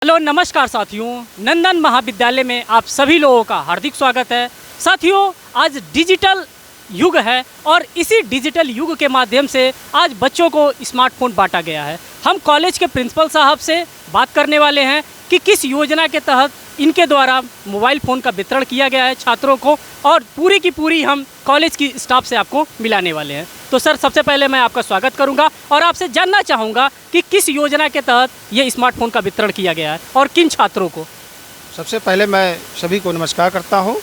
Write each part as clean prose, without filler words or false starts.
Hello नमस्कार साथियों, नंदन महाविद्यालय में आप सभी लोगों का हार्दिक स्वागत है। साथियों, आज डिजिटल युग है और इसी डिजिटल युग के माध्यम से आज बच्चों को स्मार्टफोन बांटा गया है। हम कॉलेज के प्रिंसिपल साहब से बात करने वाले हैं कि किस योजना के तहत इनके द्वारा मोबाइल फ़ोन का वितरण किया गया है छात्रों को, और पूरी की पूरी हम कॉलेज की स्टाफ से आपको मिलाने वाले हैं। तो सर, सबसे पहले मैं आपका स्वागत करूंगा और आपसे जानना चाहूँगा कि किस योजना के तहत ये स्मार्टफोन का वितरण किया गया है और किन छात्रों को। सबसे पहले मैं सभी को नमस्कार करता हूं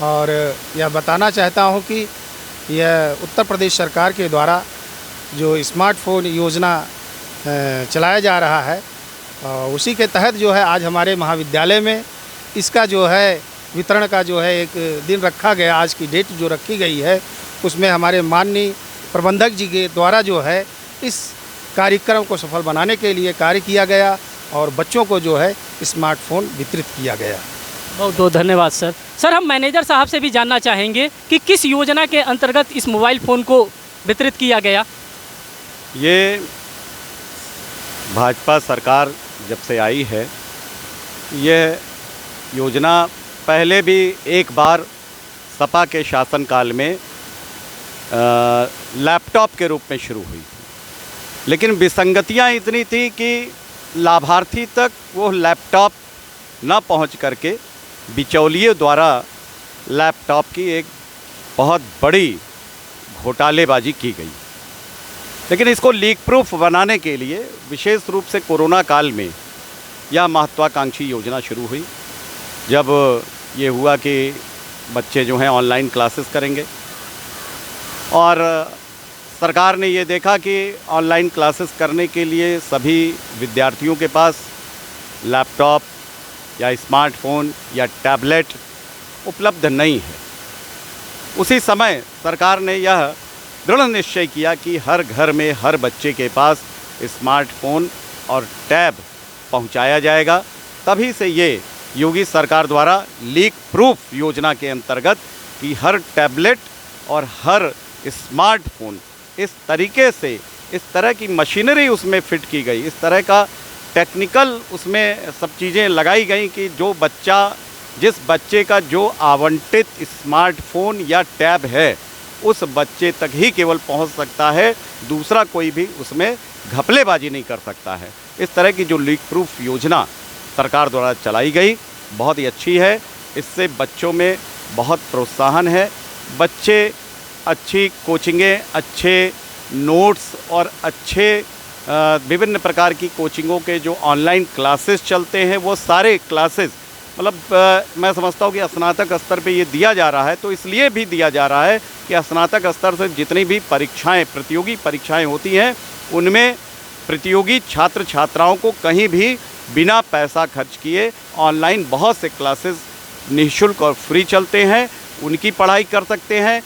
और यह बताना चाहता हूं कि यह उत्तर प्रदेश सरकार के द्वारा जो स्मार्टफोन योजना चलाया जा रहा है, उसी के तहत जो है आज हमारे महाविद्यालय में इसका जो है वितरण का जो है एक दिन रखा गया। आज की डेट जो रखी गई है उसमें हमारे माननीय प्रबंधक जी के द्वारा जो है इस कार्यक्रम को सफल बनाने के लिए कार्य किया गया और बच्चों को जो है स्मार्टफोन वितरित किया गया। बहुत बहुत धन्यवाद सर। सर, हम मैनेजर साहब से भी जानना चाहेंगे कि किस योजना के अंतर्गत इस मोबाइल फ़ोन को वितरित किया गया। ये भाजपा सरकार जब से आई है, यह योजना पहले भी एक बार सपा के शासनकाल में लैपटॉप के रूप में शुरू हुई, लेकिन विसंगतियां इतनी थी कि लाभार्थी तक वो लैपटॉप न पहुंच करके बिचौलिए द्वारा लैपटॉप की एक बहुत बड़ी घोटालेबाजी की गई। लेकिन इसको लीक प्रूफ बनाने के लिए विशेष रूप से कोरोना काल में यह महत्वाकांक्षी योजना शुरू हुई, जब ये हुआ कि बच्चे जो हैं ऑनलाइन क्लासेस करेंगे और सरकार ने ये देखा कि ऑनलाइन क्लासेस करने के लिए सभी विद्यार्थियों के पास लैपटॉप या स्मार्टफ़ोन या टैबलेट उपलब्ध नहीं है। उसी समय सरकार ने यह दृढ़ निश्चय किया कि हर घर में हर बच्चे के पास स्मार्टफ़ोन और टैब पहुंचाया जाएगा। तभी से ये योगी सरकार द्वारा लीक प्रूफ योजना के अंतर्गत कि हर टैबलेट और हर स्मार्टफोन इस तरीके से, इस तरह की मशीनरी उसमें फ़िट की गई, इस तरह का टेक्निकल उसमें सब चीज़ें लगाई गई कि जिस बच्चे का जो आवंटित स्मार्टफोन या टैब है उस बच्चे तक ही केवल पहुंच सकता है, दूसरा कोई भी उसमें घपलेबाजी नहीं कर सकता है। इस तरह की जो लीक प्रूफ योजना सरकार द्वारा चलाई गई बहुत ही अच्छी है। इससे बच्चों में बहुत प्रोत्साहन है। बच्चे अच्छी कोचिंगें, अच्छे नोट्स और अच्छे विभिन्न प्रकार की कोचिंगों के जो ऑनलाइन क्लासेस चलते हैं, वो सारे क्लासेस मतलब मैं समझता हूँ कि स्नातक स्तर पे ये दिया जा रहा है। तो इसलिए भी दिया जा रहा है कि स्नातक स्तर से जितनी भी परीक्षाएं, प्रतियोगी परीक्षाएं होती हैं, उनमें प्रतियोगी छात्र छात्राओं को कहीं भी बिना पैसा खर्च किए ऑनलाइन बहुत से क्लासेस निःशुल्क और फ्री चलते हैं, उनकी पढ़ाई कर सकते हैं।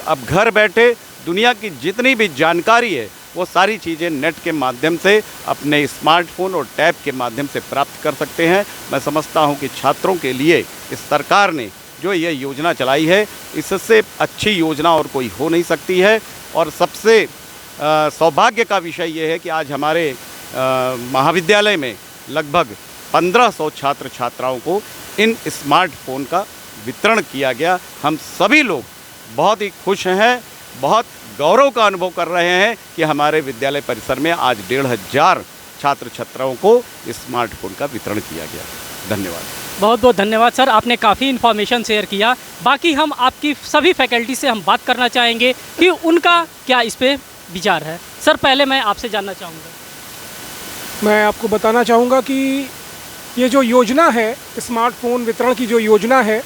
अब घर बैठे दुनिया की जितनी भी जानकारी है वो सारी चीज़ें नेट के माध्यम से अपने स्मार्टफोन और टैब के माध्यम से प्राप्त कर सकते हैं। मैं समझता हूं कि छात्रों के लिए इस सरकार ने जो ये योजना चलाई है, इससे अच्छी योजना और कोई हो नहीं सकती है। और सबसे सौभाग्य का विषय ये है कि आज हमारे महाविद्यालय में लगभग 1500 छात्र छात्राओं को इन स्मार्टफोन का वितरण किया गया। हम सभी लोग बहुत ही खुश हैं, बहुत गौरव का अनुभव कर रहे हैं कि हमारे विद्यालय परिसर में आज 1500 छात्र छात्राओं को स्मार्टफोन का वितरण किया गया। धन्यवाद। बहुत बहुत धन्यवाद सर, आपने काफ़ी इन्फॉर्मेशन शेयर किया। बाकी हम आपकी सभी फैकल्टी से हम बात करना चाहेंगे कि उनका क्या इस पर विचार है। सर, पहले मैं आपसे जानना चाहूँगा। मैं आपको बताना चाहूँगा कि ये जो योजना है, स्मार्टफोन वितरण की जो योजना है,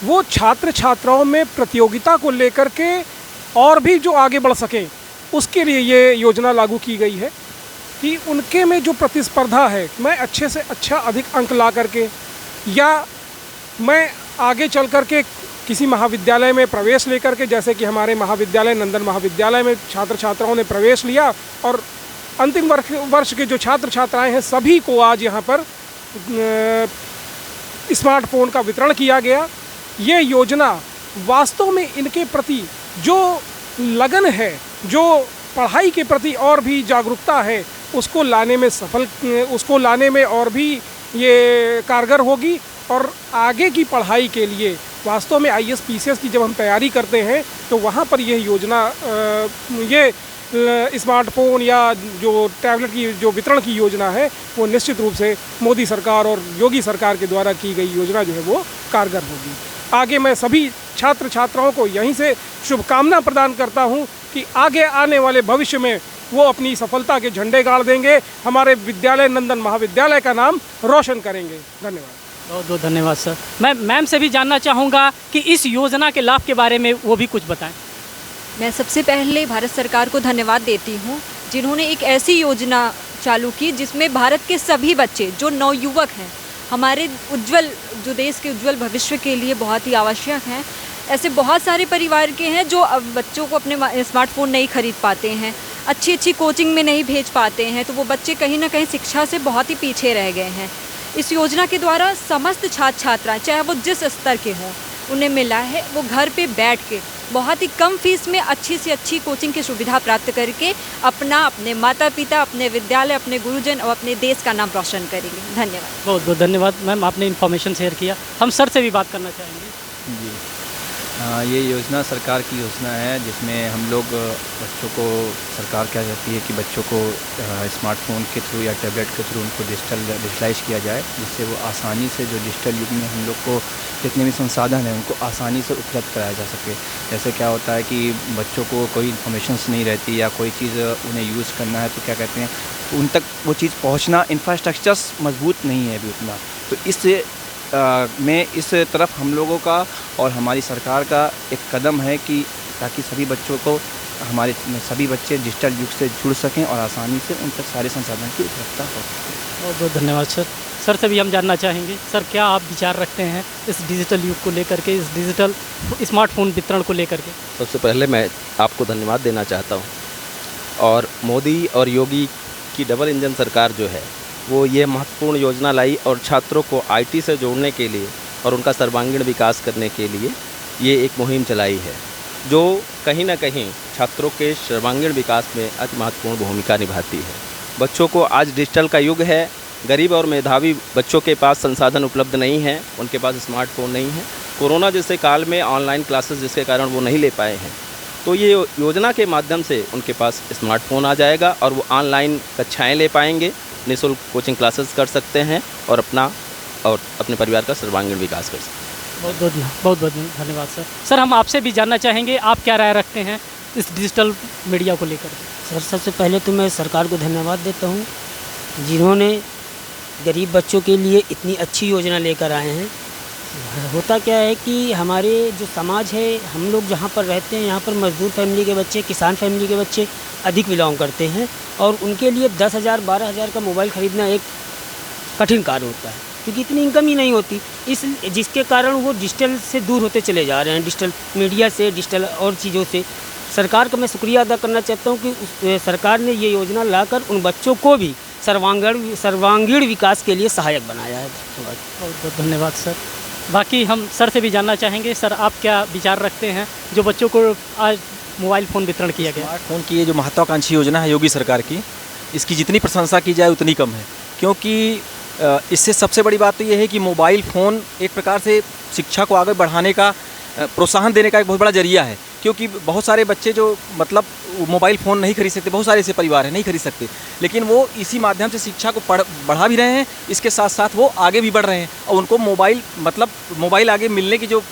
वो छात्र छात्राओं में प्रतियोगिता को लेकर के और भी जो आगे बढ़ सकें उसके लिए ये योजना लागू की गई है कि उनके में जो प्रतिस्पर्धा है, मैं अच्छे से अच्छा अधिक अंक ला करके या मैं आगे चल कर के किसी महाविद्यालय में प्रवेश लेकर के, जैसे कि हमारे महाविद्यालय नंदन महाविद्यालय में छात्र छात्राओं ने प्रवेश लिया और अंतिम वर्ष के जो छात्र छात्राएं हैं सभी को आज यहाँ पर स्मार्टफोन का वितरण किया गया। ये योजना वास्तव में इनके प्रति जो लगन है, जो पढ़ाई के प्रति और भी जागरूकता है, उसको लाने में और भी ये कारगर होगी। और आगे की पढ़ाई के लिए वास्तव में IAS PCS की जब हम तैयारी करते हैं तो वहाँ पर यह योजना ये स्मार्टफोन या जो टैबलेट की जो वितरण की योजना है वो निश्चित रूप से मोदी सरकार और योगी सरकार के द्वारा की गई योजना जो है वो कारगर होगी। आगे मैं सभी छात्र छात्राओं को यहीं से शुभकामना प्रदान करता हूं कि आगे आने वाले भविष्य में वो अपनी सफलता के झंडे गाड़ देंगे, हमारे विद्यालय नंदन महाविद्यालय का नाम रोशन करेंगे। धन्यवाद। बहुत बहुत धन्यवाद सर। मैं मैम से भी जानना चाहूँगा कि इस योजना के लाभ के बारे में वो भी कुछ बताएं। मैं सबसे पहले भारत सरकार को धन्यवाद देती हूँ जिन्होंने एक ऐसी योजना चालू की जिसमें भारत के सभी बच्चे जो नवयुवक हैं, हमारे उज्जवल जो देश के उज्जवल भविष्य के लिए बहुत ही आवश्यक हैं। ऐसे बहुत सारे परिवार के हैं जो अब बच्चों को अपने स्मार्टफोन नहीं खरीद पाते हैं, अच्छी कोचिंग में नहीं भेज पाते हैं, तो वो बच्चे कहीं ना कहीं शिक्षा से बहुत ही पीछे रह गए हैं। इस योजना के द्वारा समस्त छात्र छात्राएँ चाहे वो जिस स्तर के हों उन्हें मिला है वो घर पे बैठ के बहुत ही कम फीस में अच्छी से अच्छी कोचिंग की सुविधा प्राप्त करके अपने माता पिता, अपने विद्यालय, अपने गुरुजन और अपने देश का नाम रोशन करेंगे। धन्यवाद। बहुत बहुत धन्यवाद मैम, आपने इन्फॉर्मेशन शेयर किया। हम सर से भी बात करना चाहेंगे। जी ये योजना सरकार की योजना है जिसमें हम लोग बच्चों को, सरकार क्या चाहती है कि बच्चों को स्मार्टफोन के थ्रू या टैबलेट के थ्रू उनको डिजिटलाइज किया जाए, जिससे वो आसानी से जो डिजिटल युग में हम लोग को जितने भी संसाधन हैं उनको आसानी से उपलब्ध कराया जा सके। जैसे क्या होता है कि बच्चों को कोई इन्फॉर्मेशंस नहीं रहती या कोई चीज़ उन्हें यूज़ करना है तो क्या कहते हैं उन तक वो चीज़ पहुँचना, इंफ्रास्ट्रक्चर्स मजबूत नहीं है अभी उतना। तो इससे में इस तरफ हम लोगों का और हमारी सरकार का एक कदम है कि ताकि सभी बच्चों को, हमारे सभी बच्चे डिजिटल युग से जुड़ सकें और आसानी से उन तक सारे संसाधन की उपलब्धता हो। बहुत बहुत धन्यवाद सर। सर से भी हम जानना चाहेंगे, सर क्या आप विचार रखते हैं इस डिजिटल युग को लेकर के, इस डिजिटल स्मार्टफोन वितरण को लेकर के? सबसे पहले मैं आपको धन्यवाद देना चाहता हूँ। और मोदी और योगी की डबल इंजन सरकार जो है वो ये महत्वपूर्ण योजना लाई और छात्रों को IT से जोड़ने के लिए और उनका सर्वांगीण विकास करने के लिए ये एक मुहिम चलाई है जो कहीं ना कहीं छात्रों के सर्वांगीण विकास में अति महत्वपूर्ण भूमिका निभाती है। बच्चों को आज डिजिटल का युग है, गरीब और मेधावी बच्चों के पास संसाधन उपलब्ध नहीं है, उनके पास स्मार्टफोन नहीं है। कोरोना जैसे काल में ऑनलाइन क्लासेस जिसके कारण वो नहीं ले पाए हैं, तो ये योजना के माध्यम से उनके पास स्मार्टफोन आ जाएगा और वो ऑनलाइन कक्षाएँ ले पाएंगे, निःशुल्क कोचिंग क्लासेस कर सकते हैं और अपने परिवार का सर्वांगीण विकास कर सकते हैं। बहुत बहुत धन्यवाद सर। सर हम आपसे भी जानना चाहेंगे, आप क्या राय रखते हैं इस डिजिटल मीडिया को लेकर? सर सबसे पहले तो मैं सरकार को धन्यवाद देता हूँ जिन्होंने गरीब बच्चों के लिए इतनी अच्छी योजना लेकर आए हैं। होता क्या है कि हमारे जो समाज है, हम लोग जहाँ पर रहते हैं यहाँ पर मजदूर फैमिली के बच्चे, किसान फैमिली के बच्चे अधिक बिलोंग करते हैं और उनके लिए 10,000 12,000 का मोबाइल ख़रीदना एक कठिन कार्य होता है क्योंकि इतनी इनकम ही नहीं होती, जिसके कारण वो डिजिटल से दूर होते चले जा रहे हैं, डिजिटल मीडिया से, डिजिटल और चीज़ों से। सरकार का मैं शुक्रिया अदा करना चाहता हूँ कि सरकार ने ये योजना लाकर उन बच्चों को भी सर्वांगीण विकास के लिए सहायक बनाया है। बहुत बहुत धन्यवाद सर। बाकी हम सर से भी जानना चाहेंगे, सर आप क्या विचार रखते हैं जो बच्चों को आज मोबाइल फ़ोन वितरण किया गया? स्मार्टफोन की ये जो महत्वाकांक्षी योजना है योगी सरकार की, इसकी जितनी प्रशंसा की जाए उतनी कम है, क्योंकि इससे सबसे बड़ी बात तो ये है कि मोबाइल फ़ोन एक प्रकार से शिक्षा को आगे बढ़ाने का, प्रोत्साहन देने का एक बहुत बड़ा जरिया है। क्योंकि बहुत सारे बच्चे जो मतलब मोबाइल फ़ोन नहीं खरीद सकते, बहुत सारे ऐसे परिवार हैं नहीं खरीद सकते, लेकिन वो इसी माध्यम से शिक्षा को बढ़ा भी रहे हैं, इसके साथ साथ वो आगे भी बढ़ रहे हैं और उनको मोबाइल आगे मिलने की जो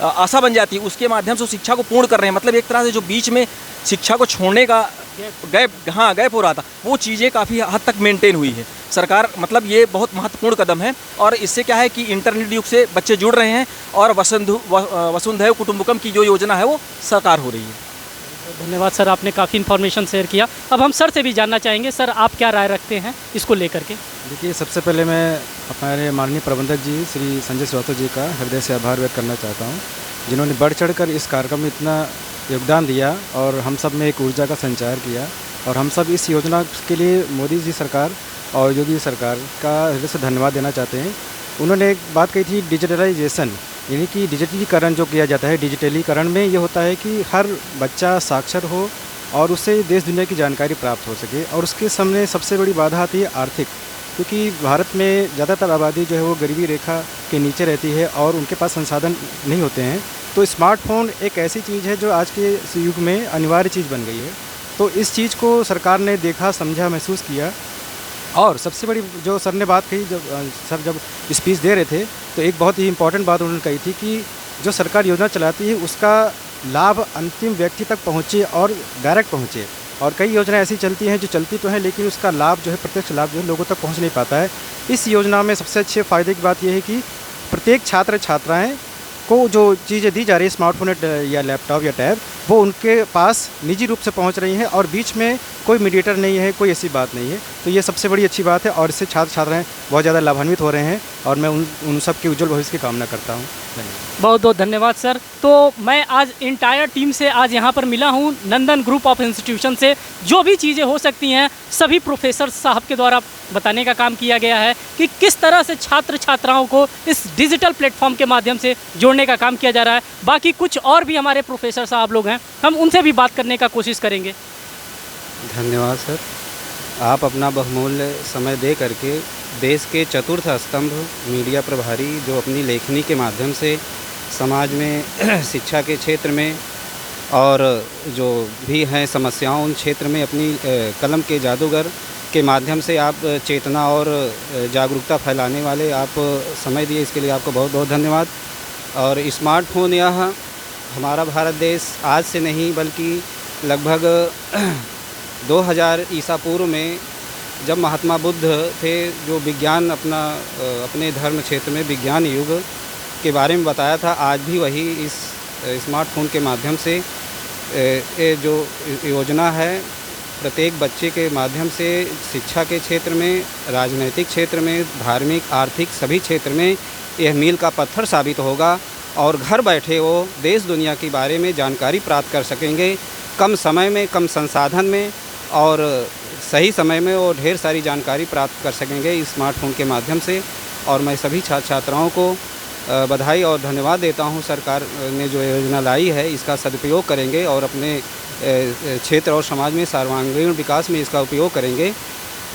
आशा बन जाती है उसके माध्यम से शिक्षा को पूर्ण कर रहे हैं। मतलब एक तरह से जो बीच में शिक्षा को छोड़ने का गैप हो रहा था, वो चीज़ें काफ़ी हद तक मेंटेन हुई है। सरकार मतलब ये बहुत महत्वपूर्ण कदम है और इससे क्या है कि इंटरनेट युग से बच्चे जुड़ रहे हैं और वसुंधैव कुटुंबकम की जो योजना है वो साकार हो रही है। धन्यवाद सर, आपने काफ़ी इन्फॉर्मेशन शेयर किया। अब हम सर से भी जानना चाहेंगे, सर आप क्या राय रखते हैं इसको लेकर के? देखिए, सबसे पहले मैं हमारे माननीय प्रबंधक जी श्री संजय श्रीवास्तव जी का हृदय से आभार व्यक्त करना चाहता हूँ, जिन्होंने बढ़ चढ़ कर इस कार्यक्रम में इतना योगदान दिया और हम सब में एक ऊर्जा का संचार किया। और हम सब इस योजना के लिए मोदी जी सरकार और योगी सरकार का हृदय से धन्यवाद देना चाहते हैं। उन्होंने एक बात कही थी, डिजिटलाइजेशन, यानी कि डिजिटलीकरण जो किया जाता है। डिजिटलीकरण में ये होता है कि हर बच्चा साक्षर हो और उससे देश दुनिया की जानकारी प्राप्त हो सके। और उसके सामने सबसे बड़ी बाधा आती है आर्थिक, क्योंकि भारत में ज़्यादातर आबादी जो है वो गरीबी रेखा के नीचे रहती है और उनके पास संसाधन नहीं होते हैं। तो स्मार्टफोन एक ऐसी चीज़ है जो आज के इस युग में अनिवार्य चीज़ बन गई है। तो इस चीज़ को सरकार ने देखा, समझा, महसूस किया। और सबसे बड़ी जो सर ने बात कही, जब स्पीच दे रहे थे तो एक बहुत ही इम्पॉर्टेंट बात उन्होंने कही थी कि जो सरकार योजना चलाती है उसका लाभ अंतिम व्यक्ति तक पहुँचे और डायरेक्ट पहुँचे। और कई योजनाएं ऐसी चलती हैं जो चलती तो हैं लेकिन उसका लाभ जो है, प्रत्यक्ष लाभ जो है लोगों तक पहुँच नहीं पाता है। इस योजना में सबसे अच्छे फ़ायदे की बात यह है कि प्रत्येक छात्र छात्राएँ को जो चीज़ें दी जा रही है, स्मार्टफोन या लैपटॉप या टैब, वो उनके पास निजी रूप से पहुंच रही हैं और बीच में कोई मीडिएटर नहीं है, कोई ऐसी बात नहीं है। तो ये सबसे बड़ी अच्छी बात है और इससे छात्र छात्राएँ बहुत ज़्यादा लाभान्वित हो रहे हैं और मैं उन सब के उज्जवल भविष्य की कामना करता हूँ। धन्यवाद। बहुत बहुत धन्यवाद सर। तो मैं आज इंटायर टीम से आज यहाँ पर मिला हूँ नंदन ग्रुप ऑफ इंस्टीट्यूशन से। जो भी चीज़ें हो सकती हैं सभी प्रोफेसर साहब के द्वारा बताने का काम किया गया है कि किस तरह से छात्र छात्राओं को इस डिजिटल प्लेटफॉर्म के माध्यम से जोड़ने का काम किया जा रहा है। बाकी कुछ और भी हमारे प्रोफेसर साहब लोग हैं, हम उनसे भी बात करने का कोशिश करेंगे। धन्यवाद सर, आप अपना बहुमूल्य समय दे करके देश के चतुर्थ स्तंभ मीडिया प्रभारी जो अपनी लेखनी के माध्यम से समाज में शिक्षा के क्षेत्र में और जो भी हैं समस्याओं उन क्षेत्र में अपनी कलम के जादूगर के माध्यम से आप चेतना और जागरूकता फैलाने वाले आप समय दिए, इसके लिए आपको बहुत बहुत धन्यवाद। और स्मार्टफोन यह हमारा भारत देश आज से नहीं बल्कि लगभग 2000 ईसा पूर्व में जब महात्मा बुद्ध थे, जो विज्ञान अपने धर्म क्षेत्र में विज्ञान युग के बारे में बताया था, आज भी वही इस स्मार्टफोन के माध्यम से ये जो योजना है प्रत्येक बच्चे के माध्यम से शिक्षा के क्षेत्र में, राजनीतिक क्षेत्र में, धार्मिक, आर्थिक सभी क्षेत्र में यह मील का पत्थर साबित होगा और घर बैठे वो देश दुनिया के बारे में जानकारी प्राप्त कर सकेंगे, कम समय में, कम संसाधन में और सही समय में वो ढेर सारी जानकारी प्राप्त कर सकेंगे इस स्मार्टफोन के माध्यम से। और मैं सभी छात्र छात्राओं को बधाई और धन्यवाद देता हूं। सरकार ने जो योजना लाई है इसका सदुपयोग करेंगे और अपने क्षेत्र और समाज में सर्वांगीण विकास में इसका उपयोग करेंगे,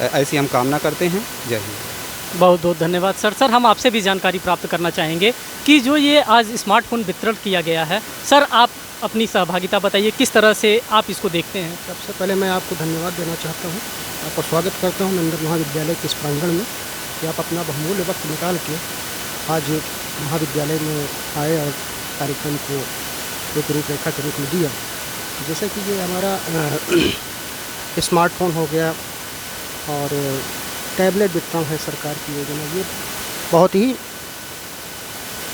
ऐसी हम कामना करते हैं। जय हिंद। बहुत बहुत धन्यवाद सर। सर हम आपसे भी जानकारी प्राप्त करना चाहेंगे कि जो ये आज स्मार्टफोन वितरण किया गया है, सर आप अपनी सहभागिता बताइए, किस तरह से आप इसको देखते हैं। सबसे पहले मैं आपको धन्यवाद देना चाहता हूँ, आपका स्वागत करता हूँ नंदन महाविद्यालय के इस प्रांगण में कि आप अपना बहुमूल्य वक्त निकाल के आज महाविद्यालय में आए और कार्यक्रम को एक रूपरेखा के रूप में दिया। जैसे कि ये हमारा स्मार्टफोन हो गया और टैबलेट वितरण है सरकार की योजना, ये बहुत ही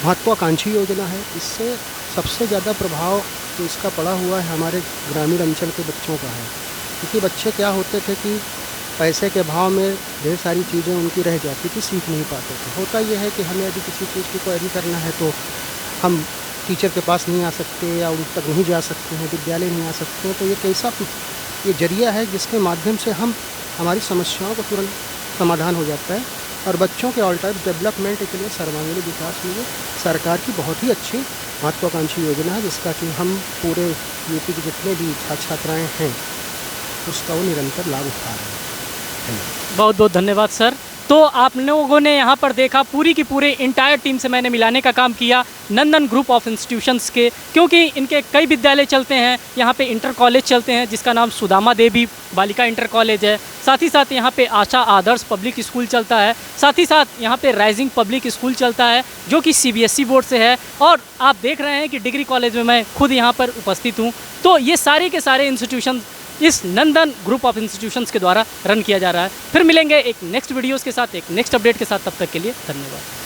महत्वाकांक्षी योजना है। इससे सबसे ज़्यादा प्रभाव जो इसका पड़ा हुआ है हमारे ग्रामीण अंचल के बच्चों का है, क्योंकि बच्चे क्या होते थे कि पैसे के भाव में ढेर सारी चीज़ें उनकी रह जाती थी, सीख नहीं पाते थे। होता यह है कि हमें यदि किसी चीज़ की क्वेरी करना है तो हम टीचर के पास नहीं आ सकते या उन तक नहीं जा सकते हैं, विद्यालय नहीं आ सकते हैं। तो ये कैसा ये जरिया है जिसके माध्यम से हम हमारी समस्याओं को तुरंत समाधान हो जाता है और बच्चों के ऑल टाइम डेवलपमेंट के लिए सर्वांगीण विकास के लिए सरकार की बहुत ही अच्छी महत्वाकांक्षी योजना है, जिसका कि हम पूरे यूपी के जितने भी छात्र छात्राएँ हैं उसका वो निरंतर लाभ उठा रहे हैं। बहुत बहुत धन्यवाद सर। तो आप लोगों ने यहाँ पर देखा, पूरी की पूरे इंटायर टीम से मैंने मिलाने का काम किया नंदन ग्रुप ऑफ इंस्टीट्यूशंस के, क्योंकि इनके कई विद्यालय चलते हैं। यहाँ पे इंटर कॉलेज चलते हैं जिसका नाम सुदामा देवी बालिका इंटर कॉलेज है, साथ ही साथ यहाँ पे आशा आदर्श पब्लिक स्कूल चलता है, साथ ही साथ यहाँ पे राइजिंग पब्लिक स्कूल चलता है जो कि CBSE बोर्ड से है। और आप देख रहे हैं कि डिग्री कॉलेज में मैं खुद यहाँ पर उपस्थित हूँ। तो ये सारे के सारे इंस्टीट्यूशन इस नंदन ग्रुप ऑफ इंस्टीट्यूशंस के द्वारा रन किया जा रहा है। फिर मिलेंगे एक नेक्स्ट वीडियोज़ के साथ, एक नेक्स्ट अपडेट के साथ। तब तक के लिए धन्यवाद।